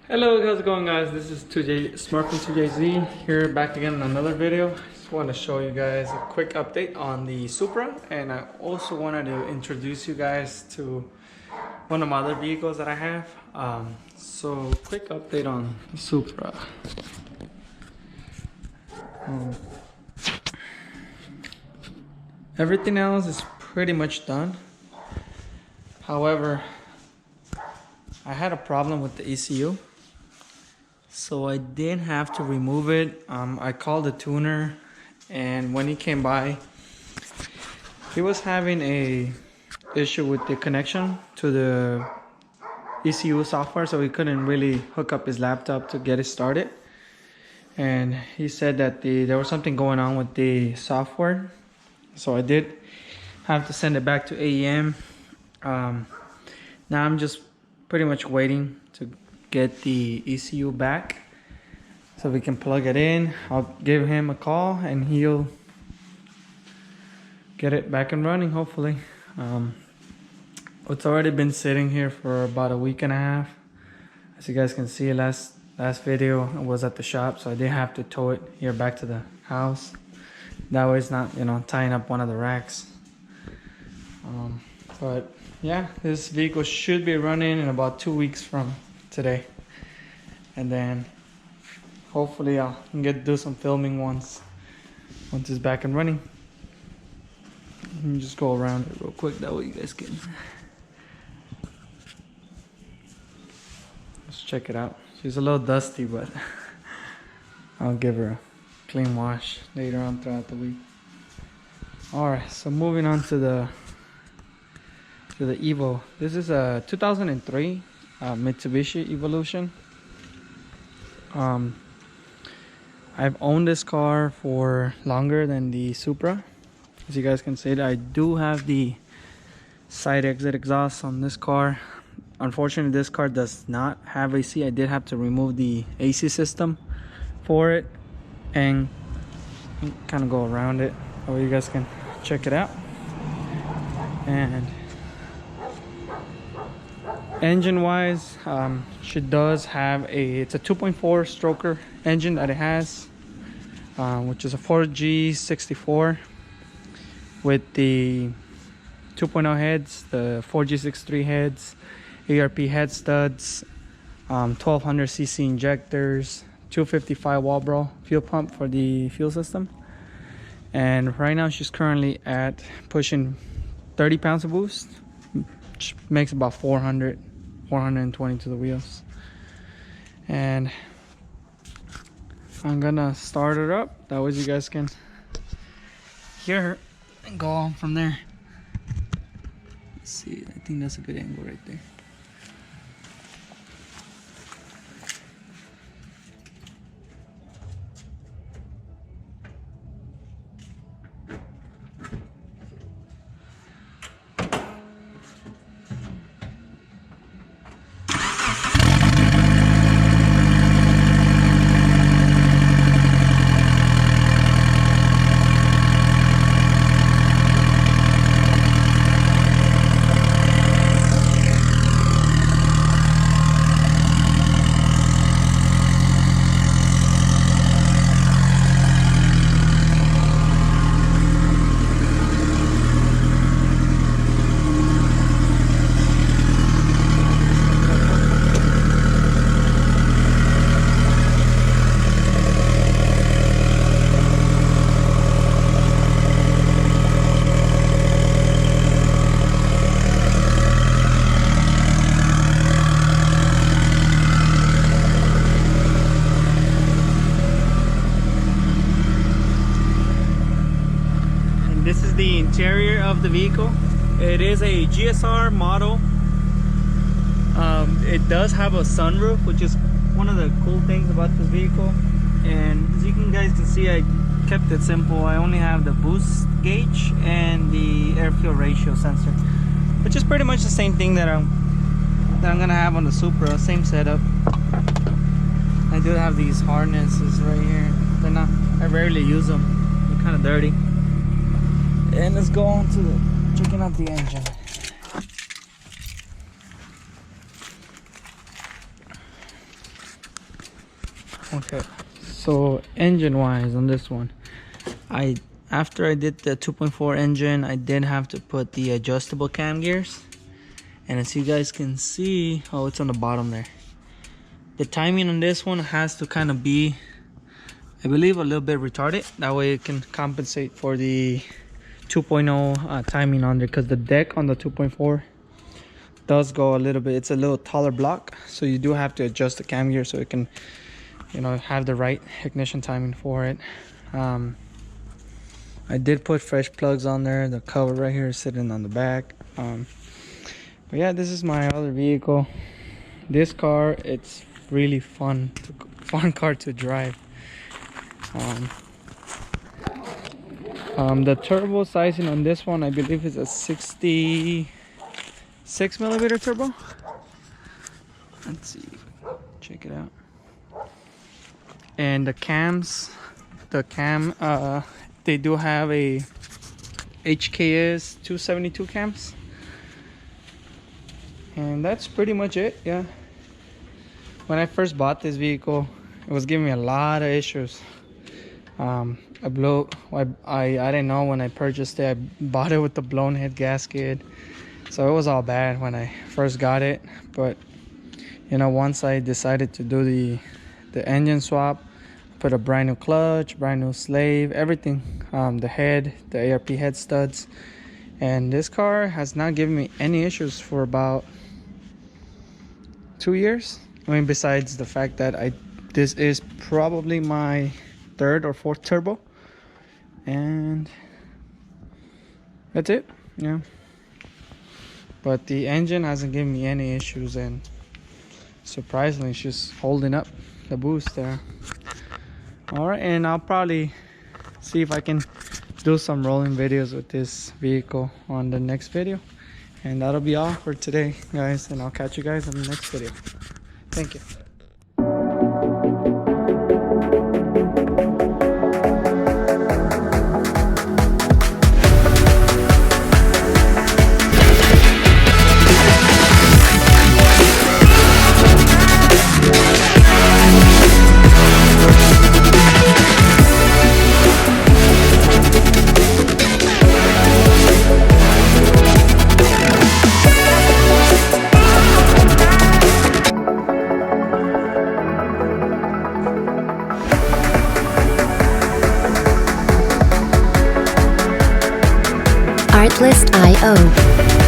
Hello, how's it going, guys? This is 2J Smart from 2JZ here, back again in another video. Just want to show you guys a quick update on the Supra, and I also wanted to introduce you guys to one of my other vehicles that I have. So quick update on the Supra. Everything else is pretty much done. However, I had a problem with the ECU, so I did have to remove it. I called the tuner, and when he came by, he was having a issue with the connection to the ECU software, so he couldn't really hook up his laptop to get it started. And he said that there was something going on with the software, so I did have to send it back to AEM. Now I'm just pretty much waiting to get the ECU back so we can plug it in. I'll give him a call and he'll get it back and running, hopefully. It's already been sitting here for about a week and a half. As you guys can see, last video was at the shop, so I did have to tow it here back to the house. That way it's not, tying up one of the racks. But yeah, this vehicle should be running in about 2 weeks from today, and then hopefully I'll do some filming once it's back and running. Let me just go around it real quick, that way you guys can let's check it out. She's a little dusty, but I'll give her a clean wash later on throughout the week. Alright, so moving on to the Evo. This is a 2003 Mitsubishi Evolution. I've owned this car for longer than the Supra. As you guys can see, I do have the side exit exhaust on this car. Unfortunately, this car does not have AC. I did have to remove the AC system for it and kind of go around it so you guys can check it out. And engine wise, she does have it's a 2.4 stroker engine that it has, which is a 4G64 with the 2.0 heads, the 4G63 heads, ARP head studs, 1200cc injectors, 255 Walbro fuel pump for the fuel system. And right now she's currently at pushing 30 pounds of boost, which makes about 420 to the wheels. And I'm gonna start it up, that way you guys can hear her and go on from there. Let's see, I think that's a good angle right there. This is the interior of the vehicle. It is a GSR model. It does have a sunroof, which is one of the cool things about this vehicle. And as you guys can see, I kept it simple. I only have the boost gauge and the air fuel ratio sensor, which is pretty much the same thing that I'm gonna have on the Supra. Same setup. I do have these harnesses right here. They're not, I rarely use them. They're kind of dirty. And let's go on to checking out the engine. Okay, so engine wise on this one, after I did the 2.4 engine, I did have to put the adjustable cam gears, and as you guys can see, oh, it's on the bottom there. The timing on this one has to kind of be, I believe, a little bit retarded, that way it can compensate for the 2.0 timing on there, because the deck on the 2.4 does go a little bit, it's a little taller block, so you do have to adjust the cam gear so it can, you know, have the right ignition timing for it. I did put fresh plugs on there. The cover right here is sitting on the back. But yeah, this is my other vehicle. This car, it's really fun car to drive. The turbo sizing on this one, I believe, is a 66 millimeter turbo. Let's see, check it out. And the cams, they do have a HKS 272 cams, and that's pretty much it. Yeah, when I first bought this vehicle, it was giving me a lot of issues. I didn't know when I purchased it. I bought it with the blown head gasket, so it was all bad when I first got it. But you know, once I decided to do the engine swap, put a brand new clutch, brand new slave, everything, the head, the ARP head studs, and this car has not given me any issues for about 2 years. I mean, besides the fact that this is probably my third or fourth turbo, and that's it. Yeah, but the engine hasn't given me any issues, and surprisingly it's just holding up the boost there. All right, and I'll probably see if I can do some rolling videos with this vehicle on the next video, and that'll be all for today, guys, and I'll catch you guys in the next video. Thank you. Artlist.io